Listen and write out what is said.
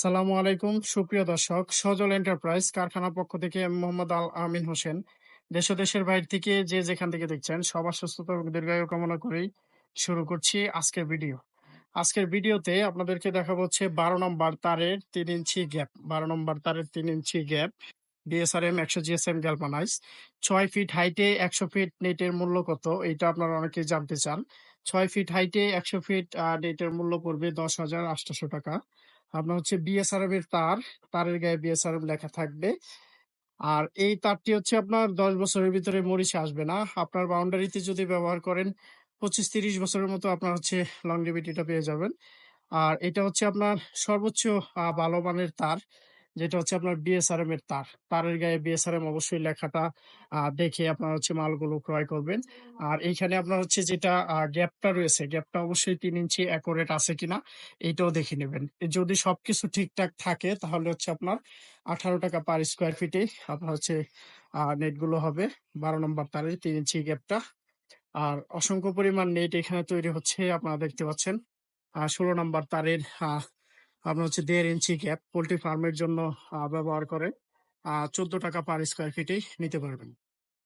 সালামু আলাইকুম সুপ্রিয় দর্শক, সজল এন্টারপ্রাইজ কারখানার পক্ষ থেকে আমি মোহাম্মদ আল আমিন হোসেন। দেশ ও দেশের বাইরে থেকে যে যেখান থেকে দেখছেন সবার সুস্থতা ও দীর্ঘায়ু কামনা করেই শুরু করছি আজকের ভিডিও। আজকের ভিডিওতে আপনাদেরকে দেখাবো হচ্ছে 12 নম্বর তারের 3 ইঞ্চি গ্যাপ, 12 নম্বর তারের 3 ইঞ্চি gap DSRM 100 GSM galvanize 6 feet হাইটে 100 ফিট নেটের মূল্য কত? এইটা আপনারা অনেকেই জানতে চান। 6 ফিট হাইটে 100 ফিট নেটের মূল্য পড়বে 10,800 টাকা। আপনার হচ্ছে বিএসআরএম এর তার, তারের গায়ে বিএসআরএম লেখা থাকবে। আর এই তারটি হচ্ছে আপনার 10 বছরের ভিতরে মরিচা আসবে না। আপনার বাউন্ডারিতে যদি ব্যবহার করেন 25-30 বছরের মতো আপনার হচ্ছে লংজিভিটিটা পেয়ে যাবেন। আর এটা হচ্ছে আপনার সর্বোচ্চ ভালো মানের তার, যেটা হচ্ছে আপনার বিএসআরএম এর তার। তারের গায়ে বিএসআরএম অবশ্যই লেখাটা দেখে আপনার হচ্ছে মালগুলো ক্রয় করবেন। আর এইখানে আপনার হচ্ছে যেটা গ্যাপটা রয়েছে, গ্যাপটা অবশ্যই 3 ইঞ্চি অ্যাকুরেট আছে কিনা এইটাও দেখে নেবেন। যদি সবকিছু ঠিকঠাক থাকে তাহলে হচ্ছে আপনার ৳18 পার স্কয়ার ফিটে আপনার হচ্ছে নেটগুলো হবে। 12 নম্বর তারের 3 ইঞ্চি গ্যাপটা। আর অসংখ্য পরিমাণ নেট এখানে তৈরি হচ্ছে আপনারা দেখতে পাচ্ছেন। 16 নাম্বার তারের আপনার হচ্ছে 1.5 ইঞ্চি গ্যাপ পোল্ট্রি ফার্মের জন্য ব্যবহার করে। ৳14 পার স্কয়ার ফিটেই নিতে পারবেন।